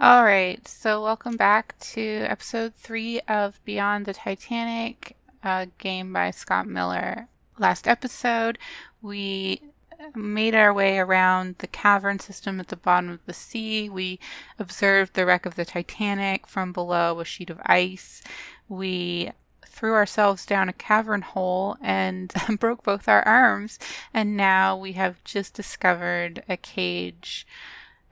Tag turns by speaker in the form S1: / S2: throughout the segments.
S1: Alright, so welcome back to episode 3 of Beyond the Titanic, a game by Scott Miller. Last episode, we made our way around the cavern system at the bottom of the sea. We observed the wreck of the Titanic from below a sheet of ice. We threw ourselves down a cavern hole and broke both our arms. And now we have just discovered a cage,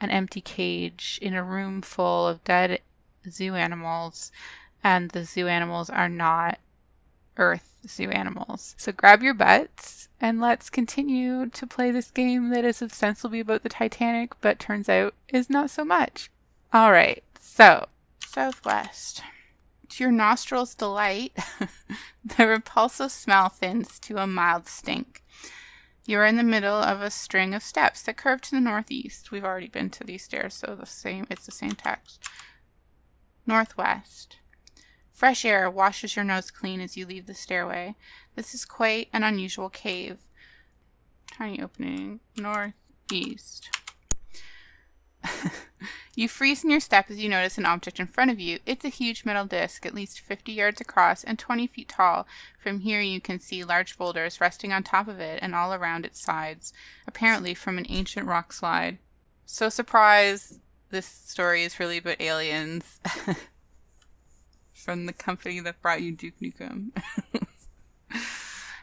S1: an empty cage in a room full of dead zoo animals, and the zoo animals are not Earth zoo animals. So grab your butts and let's continue to play this game that is ostensibly about the Titanic, but turns out is not so much. All right, so southwest. To your nostrils' delight, the repulsive smell thins to a mild stink. You are in the middle of a string of steps that curve to the northeast. We've already been to these stairs, so it's the same text. Northwest. Fresh air washes your nose clean as you leave the stairway. This is quite an unusual cave. Tiny opening. Northeast. You freeze in your step as you notice an object in front of you. It's a huge metal disc, at least 50 yards across and 20 feet tall. From here you can see large boulders resting on top of it and all around its sides, apparently from an ancient rock slide. So surprise, this story is really about aliens. From the company that brought you Duke Nukem.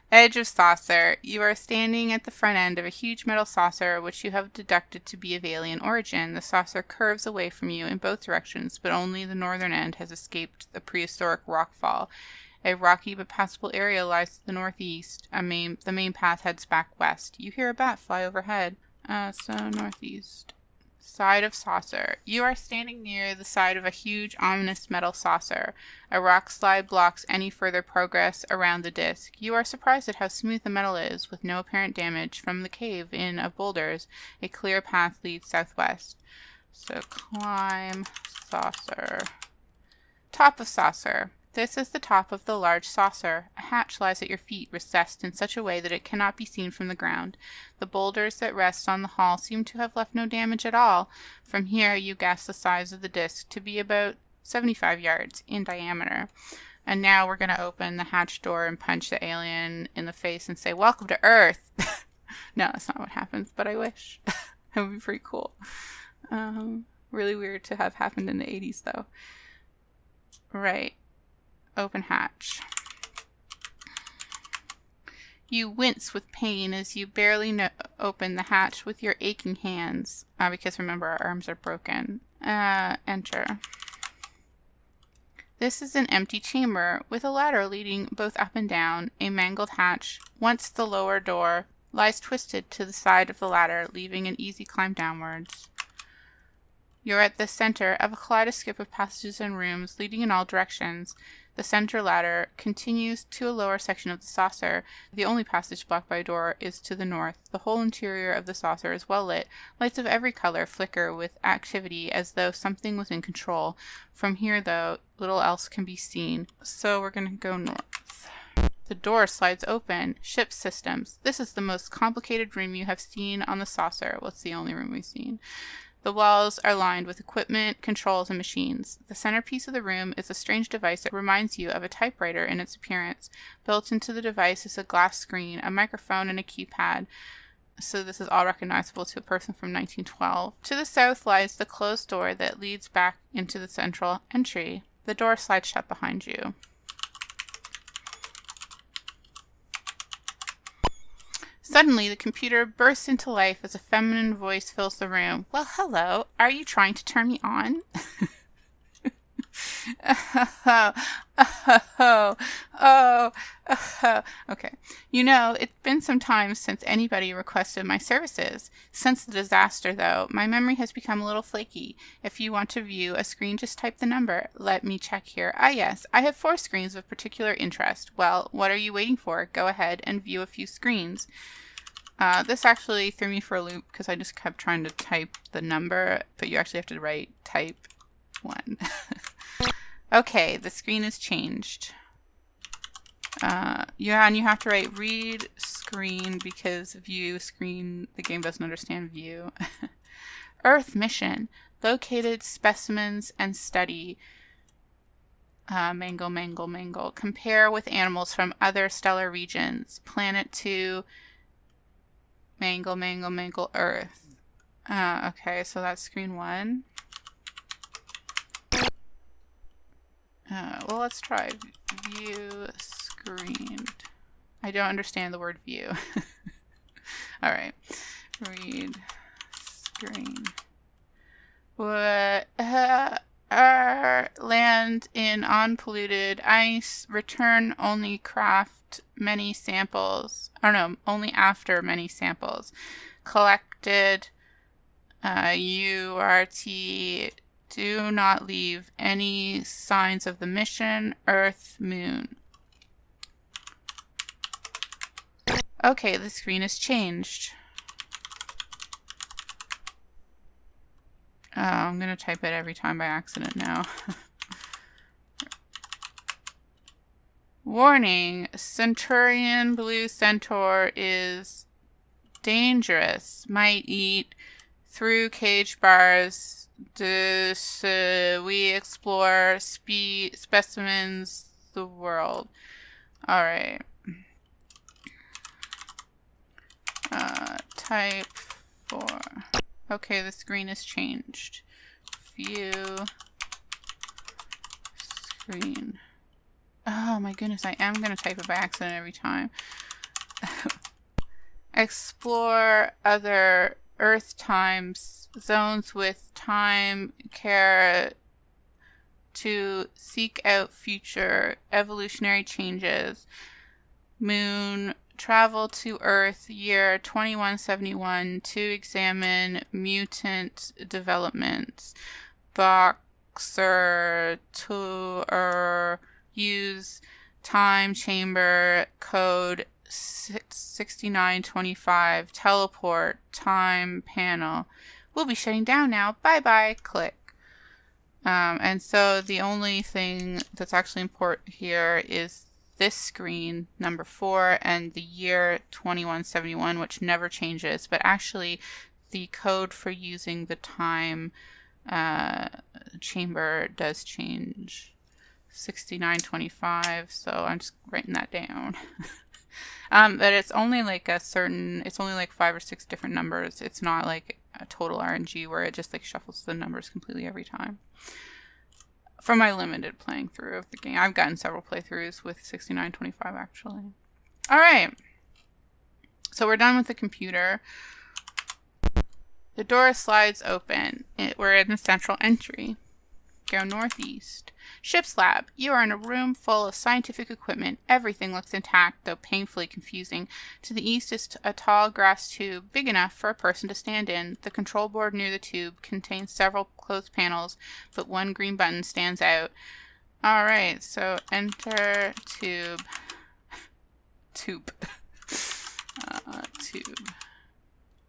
S1: Edge of saucer. You are standing at the front end of a huge metal saucer which you have deducted to be of alien origin. The saucer curves away from you in both directions, but only the northern end has escaped the prehistoric rockfall. A rocky but passable area lies to the northeast. The main path heads back west. You hear a bat fly overhead. So northeast. Side of saucer. You are standing near the side of a huge, ominous metal saucer. A rock slide blocks any further progress around the disc. You are surprised at how smooth the metal is, with no apparent damage. From the cave-in of boulders, a clear path leads southwest. So climb saucer. Top of saucer. This is the top of the large saucer. A hatch lies at your feet, recessed in such a way that it cannot be seen from the ground. The boulders that rest on the hull seem to have left no damage at all. From here you guess the size of the disc to be about 75 yards in diameter. And now we're going to open the hatch door and punch the alien in the face and say, "Welcome to Earth!" No, that's not what happens, but I wish. That would be pretty cool. Really weird to have happened in the 80s, though. Right. Open hatch. You wince with pain as you barely open the hatch with your aching hands, because remember, our arms are broken. Enter. This is an empty chamber with a ladder leading both up and down. A mangled hatch, once the lower door, lies twisted to the side of the ladder, leaving an easy climb downwards. You're at the center of a kaleidoscope of passages and rooms leading in all directions. The center ladder continues to a lower section of the saucer. The only passage blocked by a door is to the north. The whole interior of the saucer is well lit. Lights of every color flicker with activity as though something was in control. From here, though, little else can be seen. So we're going to go north. The door slides open. Ship systems. This is the most complicated room you have seen on the saucer. Well, it's the only room we've seen. The walls are lined with equipment, controls, and machines. The centerpiece of the room is a strange device that reminds you of a typewriter in its appearance. Built into the device is a glass screen, a microphone, and a keypad. So this is all recognizable to a person from 1912. To the south lies the closed door that leads back into the central entry. The door slides shut behind you. Suddenly, the computer bursts into life as a feminine voice fills the room. "Well, hello. Are you trying to turn me on?" Okay. You know, it's been some time since anybody requested my services. Since the disaster, though, my memory has become a little flaky. If you want to view a screen, just type the number. Let me check here. Ah, yes, I have 4 screens of particular interest. Well, what are you waiting for? Go ahead and view a few screens. This actually threw me for a loop because I just kept trying to type the number, but you actually have to write type 1. Okay, the screen is changed. Yeah, and you have to write read screen because view screen, the game doesn't understand view. Earth mission. Located specimens and study. Mangle, mangle, mangle. Compare with animals from other stellar regions. Planet 2. Mangle, mangle, mangle, Earth. Okay, so that's screen 1. Well, let's try view screened. I don't understand the word view. All right. Read screen. What? Land in unpolluted ice. Return only craft many samples. Or no, only after many samples. Collected. URT. Do not leave any signs of the mission. Earth, Moon. Okay, the screen has changed. Oh, I'm going to type it every time by accident now. Warning, Centurion Blue Centaur is dangerous. Might eat through cage bars. We explore specimens the world. Alright. Type 4. Okay, the screen has changed. View screen. Oh my goodness, I am going to type it by accident every time. Explore other Earth times zones with time care to seek out future evolutionary changes. Moon. Travel to Earth year 2171 to examine mutant developments. Boxer tour. Use time chamber code 6925. Teleport time panel. We'll be shutting down now. Bye bye. Click. And so the only thing that's actually important here is this screen, number 4, and the year 2171, which never changes, but actually the code for using the time chamber does change. 6925, so I'm just writing that down. But it's only like it's only like 5 or 6 different numbers. It's not like a total RNG where it just like shuffles the numbers completely every time. From my limited playing through of the game. I've gotten several playthroughs with 6925 actually. Alright. So we're done with the computer. The door slides open. We're in the central entry. Go northeast. Ship's lab. You are in a room full of scientific equipment. Everything looks intact, though painfully confusing. To the east is a tall grass tube, big enough for a person to stand in. The control board near the tube contains several closed panels, but one green button stands out. Alright, so enter tube. Tube. Tube.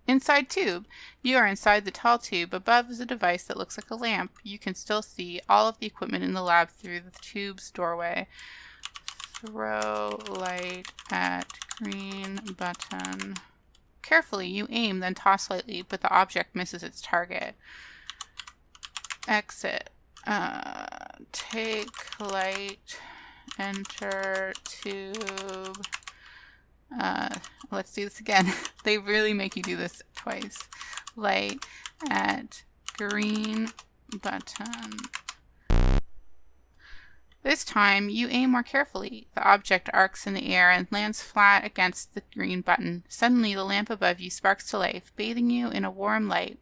S1: Inside tube. You are inside the tall tube. Above is a device that looks like a lamp. You can still see all of the equipment in the lab through the tube's doorway. Throw light at green button. Carefully, you aim, then toss slightly, but the object misses its target. Exit. Take light. Enter tube. Let's do this again. They really make you do this twice. Light at green button. This time, you aim more carefully. The object arcs in the air and lands flat against the green button. Suddenly, the lamp above you sparks to life, bathing you in a warm light.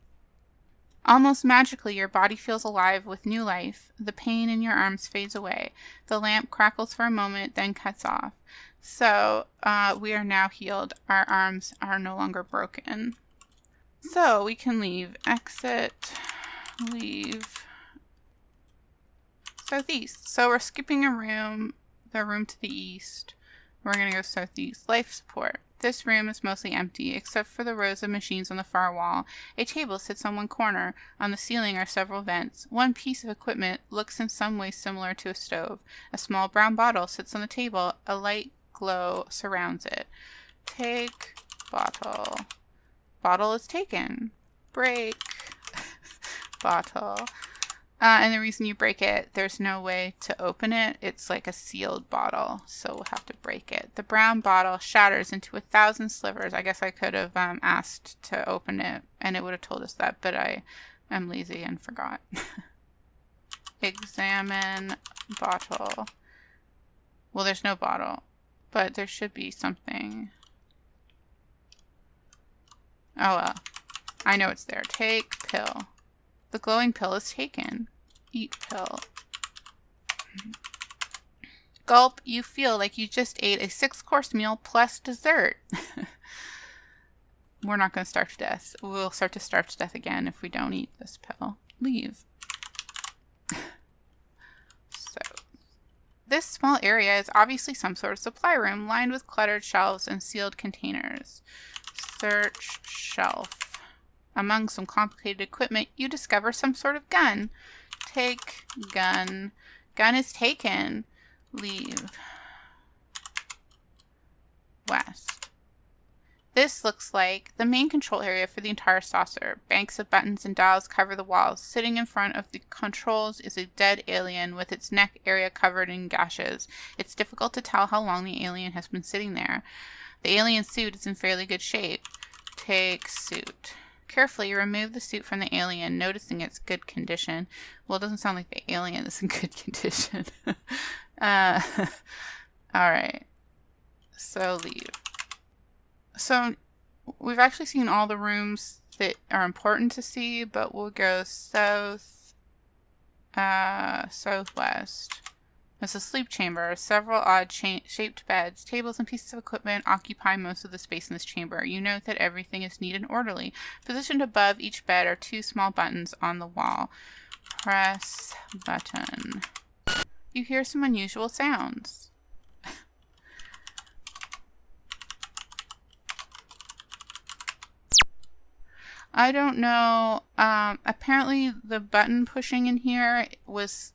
S1: Almost magically, your body feels alive with new life. The pain in your arms fades away. The lamp crackles for a moment, then cuts off. So, we are now healed. Our arms are no longer broken. So, we can leave. Exit. Leave. Southeast. So, we're skipping a room. The room to the east. We're going to go southeast. Life support. This room is mostly empty, except for the rows of machines on the far wall. A table sits on one corner. On the ceiling are several vents. One piece of equipment looks in some way similar to a stove. A small brown bottle sits on the table. A light glow surrounds it. Take bottle. Bottle is taken. Break. bottle. And the reason you break it, there's no way to open it. It's like a sealed bottle, so we'll have to break it. The brown bottle shatters into 1,000 slivers. I guess I could have asked to open it, and it would have told us that, but I am lazy and forgot. Examine bottle. Well, there's no bottle, but there should be something. Oh well. I know it's there. Take pill. The glowing pill is taken. Eat pill. Gulp. You feel like you just ate a 6-course meal plus dessert. We're not going to starve to death. We'll start to starve to death again if we don't eat this pill. Leave. So, this small area is obviously some sort of supply room lined with cluttered shelves and sealed containers. Search shelf. Among some complicated equipment, you discover some sort of gun. Take gun. Gun is taken. Leave. West. This looks like the main control area for the entire saucer. Banks of buttons and dials cover the walls. Sitting in front of the controls is a dead alien with its neck area covered in gashes. It's difficult to tell how long the alien has been sitting there. The alien suit is in fairly good shape. Take suit. Carefully, you remove the suit from the alien, noticing its good condition. Well, it doesn't sound like the alien is in good condition. Alright. So, leave. So, we've actually seen all the rooms that are important to see, but we'll go south, southwest. It's a sleep chamber. Several odd shaped beds, tables, and pieces of equipment occupy most of the space in this chamber. You note that everything is neat and orderly. Positioned above each bed are 2 small buttons on the wall. Press button. You hear some unusual sounds. I don't know. Apparently the button pushing in here was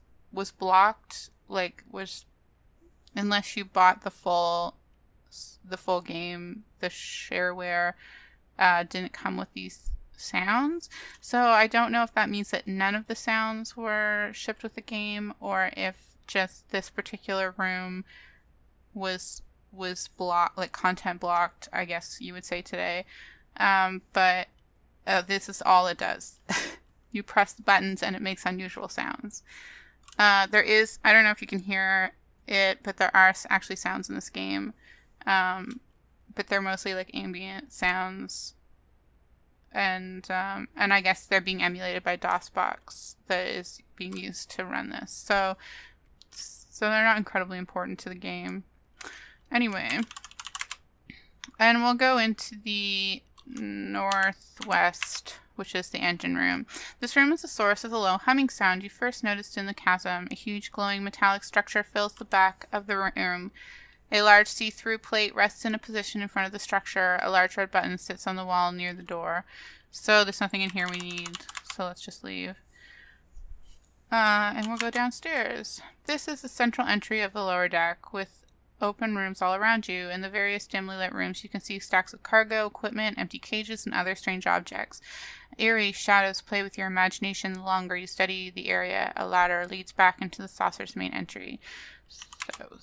S1: blocked. Like, unless you bought the full game, the shareware didn't come with these sounds. So I don't know if that means that none of the sounds were shipped with the game, or if just this particular room was blocked, like content blocked, I guess you would say today. But this is all it does. You press the buttons and it makes unusual sounds. There is, I don't know if you can hear it, but there are actually sounds in this game. But they're mostly like ambient sounds. And I guess they're being emulated by DOSBox that is being used to run this. So they're not incredibly important to the game. Anyway. And we'll go into the northwest, which is the engine room. This room is the source of the low humming sound you first noticed in the chasm. A huge glowing metallic structure fills the back of the room. A large see-through plate rests in a position in front of the structure. A large red button sits on the wall near the door. So there's nothing in here we need, so let's just leave. And we'll go downstairs. This is the central entry of the lower deck, with open rooms all around you. In the various dimly lit rooms, you can see stacks of cargo, equipment, empty cages, and other strange objects. Eerie shadows play with your imagination the longer you study the area. A ladder leads back into the saucer's main entry. So,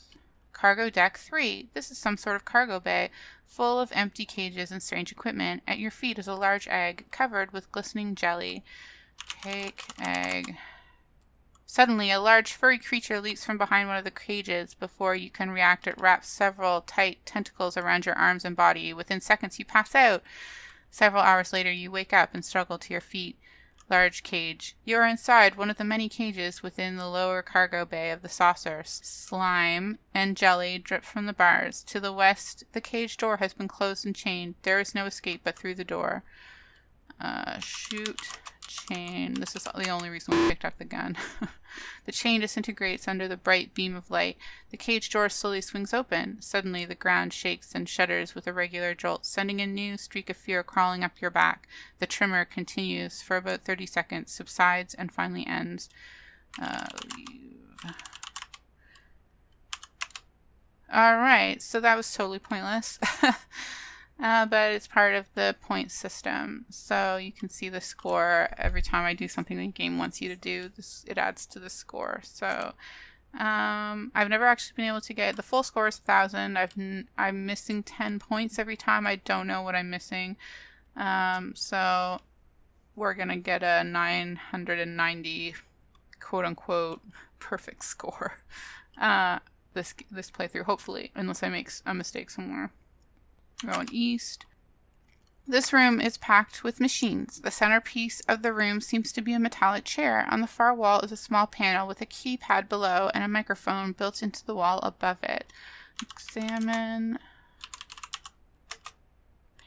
S1: Cargo Deck 3. This is some sort of cargo bay, full of empty cages and strange equipment. At your feet is a large egg, covered with glistening jelly. Take egg. Suddenly, a large furry creature leaps from behind one of the cages. Before you can react, it wraps several tight tentacles around your arms and body. Within seconds, you pass out. Several hours later, you wake up and struggle to your feet. Large cage. You are inside one of the many cages within the lower cargo bay of the saucer. Slime and jelly drip from the bars. To the west, the cage door has been closed and chained. There is no escape but through the door. Shoot. Chain. This is the only reason we picked up the gun. The chain disintegrates under the bright beam of light. The cage door slowly swings open. Suddenly, the ground shakes and shudders with a regular jolt, sending a new streak of fear crawling up your back. The tremor continues for about 30 seconds, subsides, and finally ends. Leave. Alright, so that was totally pointless. but it's part of the point system. So you can see the score every time I do something the game wants you to do. This, it adds to the score. So I've never actually been able to get the full score is 1,000. I'm missing 10 points every time. I don't know what I'm missing. So we're gonna get a 990 quote unquote perfect score this playthrough, hopefully, unless I make a mistake somewhere. We're going east. This room is packed with machines. The centerpiece of the room seems to be a metallic chair. On the far wall is a small panel with a keypad below and a microphone built into the wall above it. Examine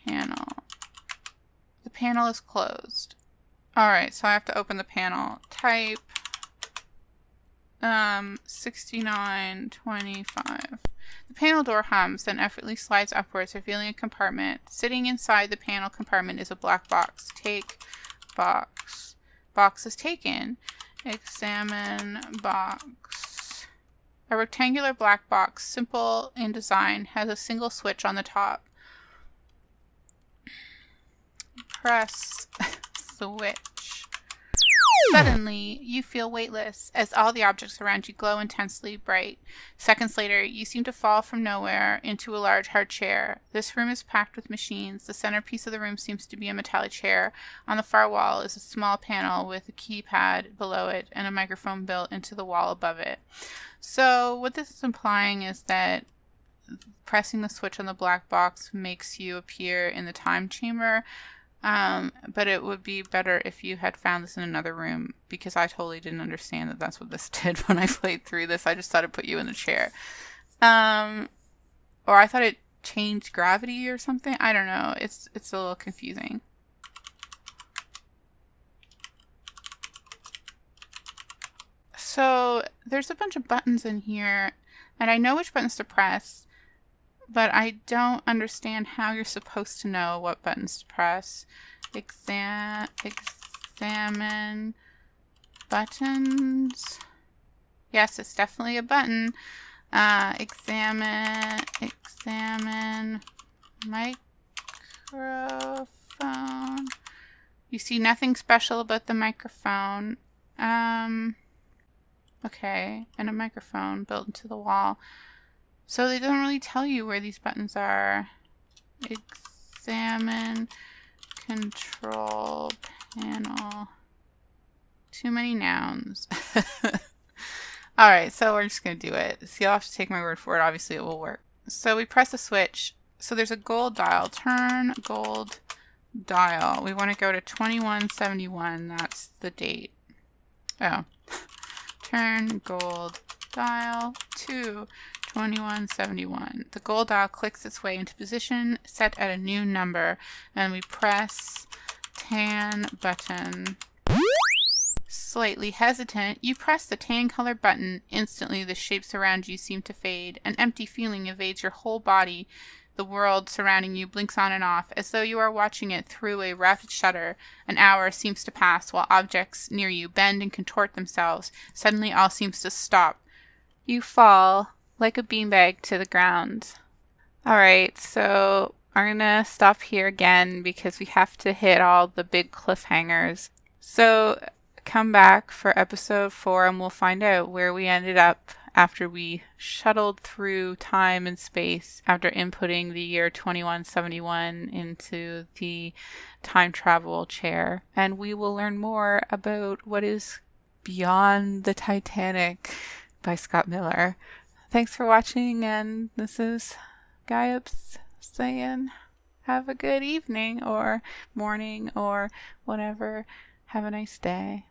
S1: panel. The panel is closed. Alright, so I have to open the panel. Type 6925. The panel door hums, then effortlessly slides upwards, revealing a compartment. Sitting inside the panel compartment is a black box. Take box. Box is taken. Examine box. A rectangular black box, simple in design, has a single switch on the top. Press switch. Suddenly, you feel weightless as all the objects around you glow intensely bright. Seconds later, you seem to fall from nowhere into a large hard chair. This room is packed with machines. The centerpiece of the room seems to be a metallic chair. On the far wall is a small panel with a keypad below it and a microphone built into the wall above it. So what this is implying is that pressing the switch on the black box makes you appear in the time chamber. But it would be better if you had found this in another room, because I totally didn't understand that that's what this did when I played through this. I just thought it put you in the chair. Or I thought it changed gravity or something. I don't know. It's a little confusing. So there's a bunch of buttons in here, and I know which buttons to press, but I don't understand how you're supposed to know what buttons to press. Examine buttons. Yes, it's definitely a button. Examine microphone. You see nothing special about the microphone. Okay, and a microphone built into the wall. So they don't really tell you where these buttons are. Examine control panel. Too many nouns. Alright, so we're just going to do it. So you'll have to take my word for it. Obviously it will work. So we press the switch. So there's a gold dial. Turn gold dial. We want to go to 2171. That's the date. Oh. Turn gold dial to 2171. The gold dial clicks its way into position, set at a new number, and we press tan button. Slightly hesitant, you press the tan color button. Instantly, the shapes around you seem to fade. An empty feeling invades your whole body. The world surrounding you blinks on and off, as though you are watching it through a rapid shutter. An hour seems to pass while objects near you bend and contort themselves. Suddenly, all seems to stop. You fall like a beanbag to the ground. Alright, so I'm gonna stop here again because we have to hit all the big cliffhangers. So come back for episode 4 and we'll find out where we ended up after we shuttled through time and space after inputting the year 2171 into the time travel chair. And we will learn more about what is Beyond the Titanic by Scott Miller. Thanks for watching, and this is Guyups saying have a good evening or morning or whatever. Have a nice day.